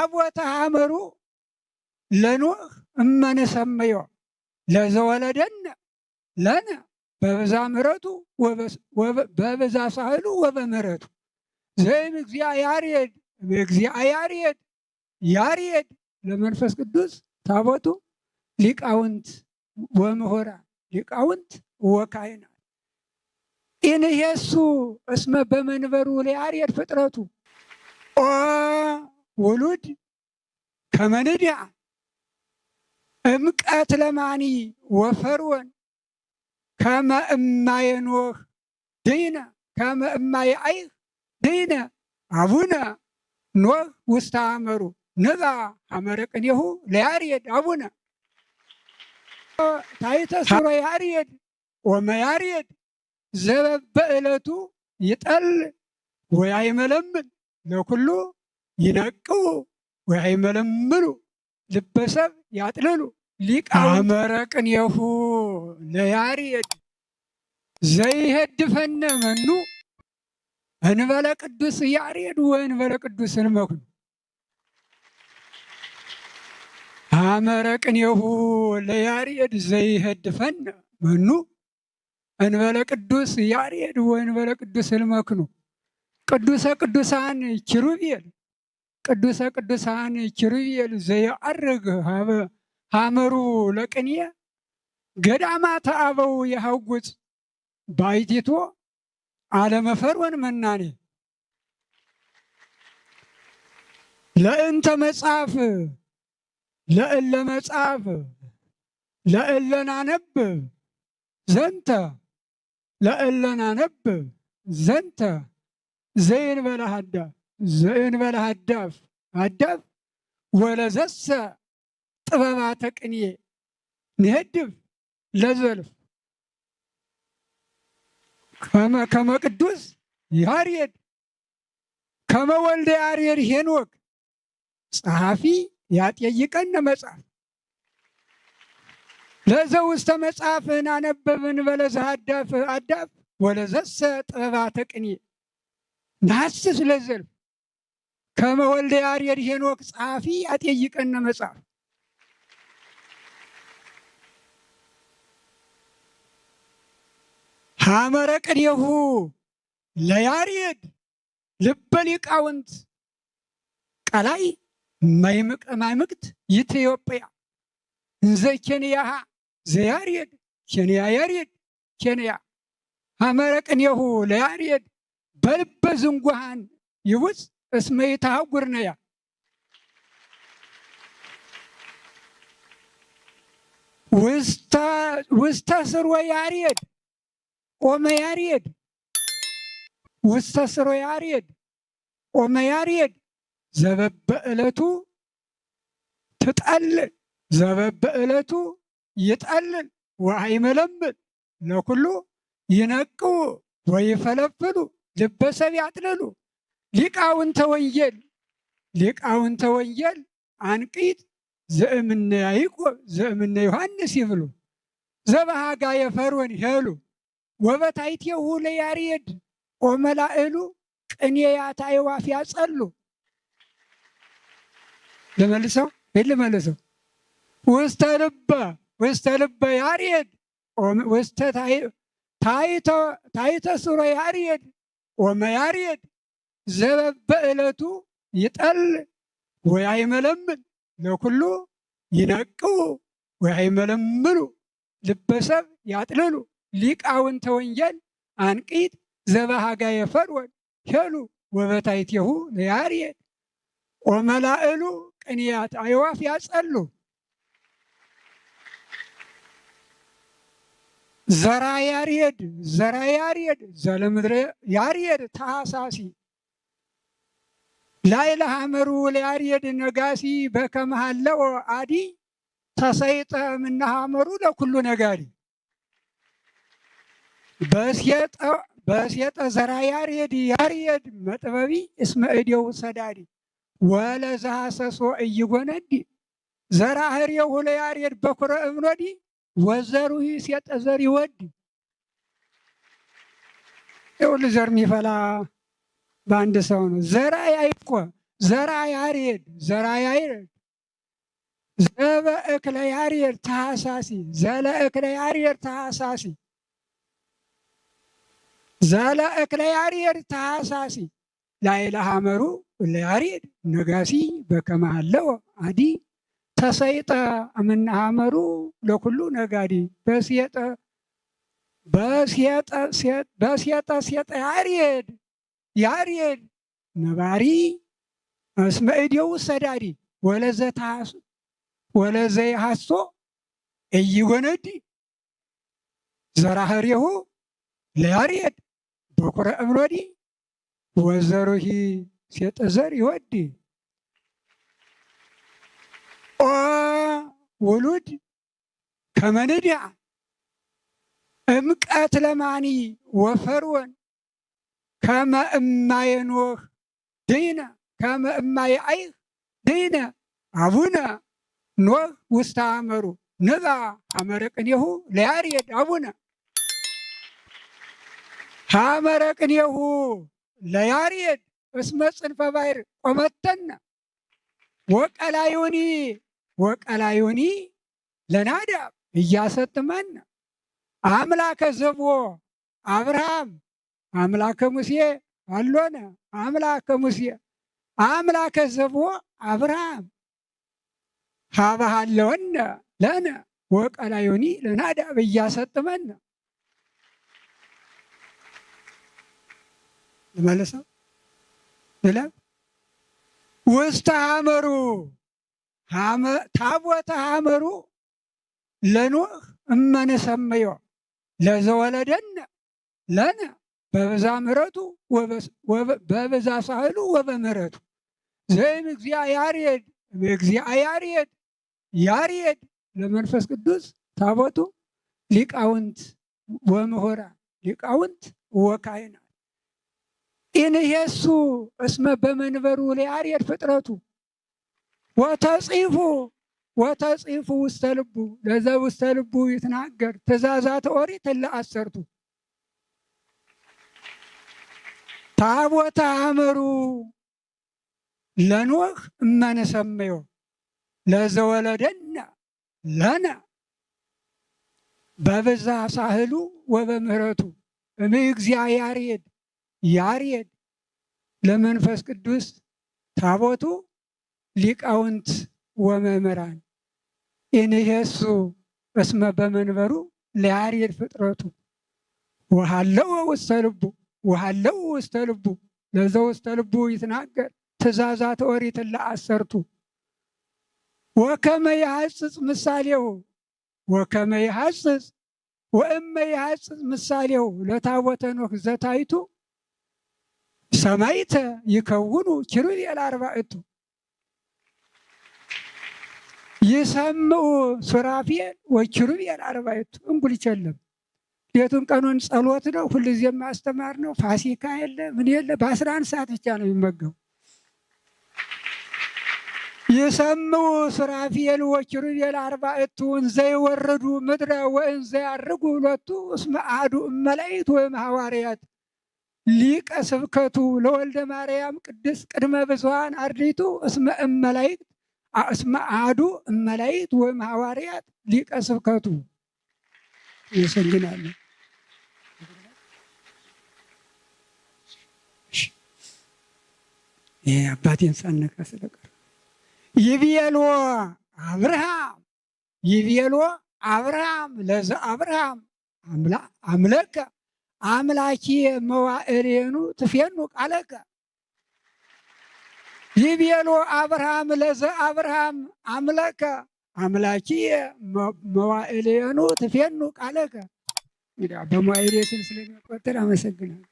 ታቦተ ሐመሩ ለኖህ እመንሰምዮ ለዘወለደነ ለነ በብዛ ምሕረቱ በብዛ ሳህሉ ወበምሕረቱ ዘይም እግዚአ ያሬድ ለመንፈስ ቅዱስ ታቦቱ ሊቃውንት ወምሁራን ሊቃውንት ወካህናት ኢንሄሱ እስመ በመንበሩ ለያሬድ ፍጥረቱ ኦ ውሉድ ከመንድያ እምቀት ለማኒ ወፈርዖን ከመ እማየ ኖህ ድይነ ከመ እማየ አይህ ድይነ አቡነ ኖህ ውስተ ሐመሩ ንባ ሐመረ ቅኔሁ ለያሬድ አቡነ ታሕተ ሱረ ያሬድ ወመያሬድ ዘበበዕለቱ ይጠል ወያይመለምን ለኩሉ ይነቅው ወያይመለምሉ ልበሰብ ያጥልሉ ሐመረ ቅኔሁ ለያሬድ ዘይሄድፈነ መኑ እንበለ ቅዱስ ያሬድ ወእንበለ ቅዱስ እንመክኑ ሐመረ ቅኔሁ ለያሬድ ዘይሄድፈነ መኑ እንበለ ቅዱስ ያሬድ ወእንበለ ቅዱስ እንመክኑ ቅዱሰ ቅዱሳን ኪሩቤል ዘየዐርግ ሐመሩ ለቅኔ ገዳማተ አበው የሐውፅ ባሕቲቶ ዓለመ ፈርዖን መናኔ ለእንተ መጽሐፍ ለእለ መጽሐፍ ለእለ ናነብብ ዘንተ ዘእንበለ ሀዳፍ ወለዘሰ ጥበባተ ቅኔ ንሄድፍ ለዘልፍ ከመ ቅዱስ ያሬድ ከመ ወልደ ያሬድ ሄኖክ ጸሐፊ ያጠይቀነ መጽሐፍ ለዘውስተ መጽሐፍ ናነበብን በለዘ አዳፍ ወለዘሰ ጥበባተ ቅኔ ናስስ ለዘልፍ ከመ ወልደ ያሬድ ሄኖክ ጸሐፊ ያጠይቀነ መጽሐፍ ሐመረ ቅኔሁ ለያሬድ ልበ ሊቃውንት ቀላይ ማይምቅት ኢትዮጵያ እንዘ ኬንያሃ ዘያሬድ ኬንያ ሐመረ ቅኔሁ ለያሬድ በልበ ዝንጓሃን ይውፅ እስመ ይትሐጉር ነያ ውስተ ስርወ ያሬድ ኦመ ያሬድ ውስተ ስርወ ያሬድ ኦመ ያሬድ ዘበበዕለቱ ይጠልል ወአይመለምል ለኩሉ ይነቅው ወይፈለፍሉ ልበሰብ ያጥልሉ ሊቃውንተ ወንጌል አንቂት ዘእምነ ያዕቆብ ዘእምነ ዮሐንስ ይብሉ ዘበሃጋ የፈርዖን ሄሉ ወበታሕቲሁ ለያሬድ ኦመላእሉ ቅኔያት አዕዋፍ ያጸሉ ልመልሰው ውስተ ልበ ያሬድ ውስተ ታሕተ ሱረ ያሬድ ኦመ ያሬድ ዘበበዕለቱ ይጠል ወያይመለምል ለኩሉ ይነቅው ወያይመለምሉ ልበሰብ ያጥልሉ ሊቃውንተ ወንጌል አንቂት ዘበሃጋ የፈርዖን ሄሉ ወበታሕቲሁ ለያሬድ ኦመላእሉ ቅኔያት አዕዋፍ ያጸሉ ዘራ ያሬድ ዘለምድረ ያሬድ ታሳሲ ላዕለ ሐመሩ ለያሬድ ነጋሲ በከመ ሀለወ አዲ ተሰይጠ እምነ ሐመሩ ለኩሉ ነጋሪ በሴጠ ዘራ ያሬድ መጥበቢ እስመ እዴሁ ሰዳዲ ወለዘሐሰሶ ኢይጎነዲ ዘራ ህሬሁ ለያሬድ በኩረ እምኖዲ ወዘሩሂ ሴጠ ዘር ይወዲ ይኸውልህ ዘር የሚፈላ በአንድ ሰው ነው። ዘራ ያዕቆብ ዘራ ያሬድ ዘበእክለ ያሬድ ታኅሳሲ ዘለእክለ ያሬድ ታኅሳሲ ዘለእክለ ያሬድ ታኅሳሲ ላዕለ ሐመሩ ለያሬድ ነጋሲ በከመ ሀለወ አዲ ተሰይጠ እምነ ሐመሩ ለኩሉ ነጋዲ በሴጠ ያሬድ ነባሪ እስመ እዴሁ ሰዳዲ ወለዘይሐሶ ኢይጎነዲ ዘራህሬሁ ለያሬድ በኵረ እምኖዲ ወዘሩሂ ሴጠ ዘር ይወዲ ኦ ውሉድ ከመ ንድያ እምቀት ለማኒ ወፈርዖን ከመ እማየ ኖህ ድይነ ከመ እማየ አይህ ድይነ አቡነ ኖህ ውስተ ሐመሩ ንባ ሐመረ ቅኔሁ ለያሬድ አቡነ ሐመረ ቅኔሁ ለያሬድ እስመ ጽንፈ ባሕር ቆመተነ ወቀላዩኒ ለናዳብ እያሰጥመነ አምላከ ዘቦ አብርሃም አምላከ ሙሴ አሎነ አምላከ ሙሴ አምላከ ዘቦ አብርሃም ሀበሃለወነ ለነ ወቀላዩኒ ለናዳብ እያሰጥመነ ልመልሰው ብለህ ውስተ ሐመሩ ታቦተ ሐመሩ ለኖህ እመንሰመዮ ለዘወለደነ ለነ በብዛ ምሕረቱ በብዛ ሳህሉ ወበምሕረቱ ዘይም ያሬድ ለመንፈስ ቅዱስ ታቦቱ ሊቃውንት ወምሁራን ሊቃውንት ወካህናት ኢንሄሱ እስመ በመንበሩ ለያሬድ ፍጥረቱ ወተጽፉ ውስተ ልቡ ለዘ ውስተ ልቡ ይትናገር ትእዛዛተ ኦሪት ለአሰርቱ ታቦተ ሐመሩ ለኖህ እመንሰመዮ ለዘወለደነ ለነ በብዛ ሳህሉ ወበምሕረቱ እምእግዚአ ያሬድ ለመንፈስ ቅዱስ ታቦቱ ሊቃውንት ወመምህራን ኢንሄሱ እስመ በመንበሩ ለያሬድ ፍጥረቱ ወሃለው ውስተ ልቡ ለዘ ውስተ ልቡ ይትናገር ትእዛዛተ ኦሪት ለአሰርቱ ወከመ ይሐጽጽ ምሳሌሁ ወእመ ይሐጽጽ ምሳሌሁ ለታቦተ ኖህ ዘታይቱ ሰማይተ ይከውኑ ኪሩቤል አርባዕቱ ይሰምዑ ሱራፌል ወኪሩቤል አርባዕቱ እንጉል ይቸለም ሌቱን ቀኑን ጸሎት ነው። ሁልጊዜም ማስተማር ነው። ፋሲካ የለ ምን የለ በ11 ሰዓት ብቻ ነው የሚመገቡ። ይሰምዑ ሱራፌል ወኪሩቤል አርባዕቱ እንዘ ይወርዱ ምድረ ወእንዘ ያርጉ ሁለቱ እስመ አሐዱ እመላእክት ወይም ሐዋርያት ሊቀ ስብከቱ ለወልደ ማርያም ቅድስት ቅድመ ብዙኃን አርድእቱ እስመ አሐዱ እመላእክት ወይም ሐዋርያት ሊቀ ስብከቱ ይሰግናል። አባቴን ሳነካ ስለቀር ይቤሎ አብርሃም ለዘ አብርሃም አምለከ አምላኪ መዋዕሌኑ ትፌኑ ቃለከ ይቤሎ አብርሃም ለዘ አብርሃም አምለከ አምላኪ መዋዕሌኑ ትፌኑ ቃለከ። እንግዲህ በመዋዕሌ ስም ስለሚቆጠር አመሰግናለሁ።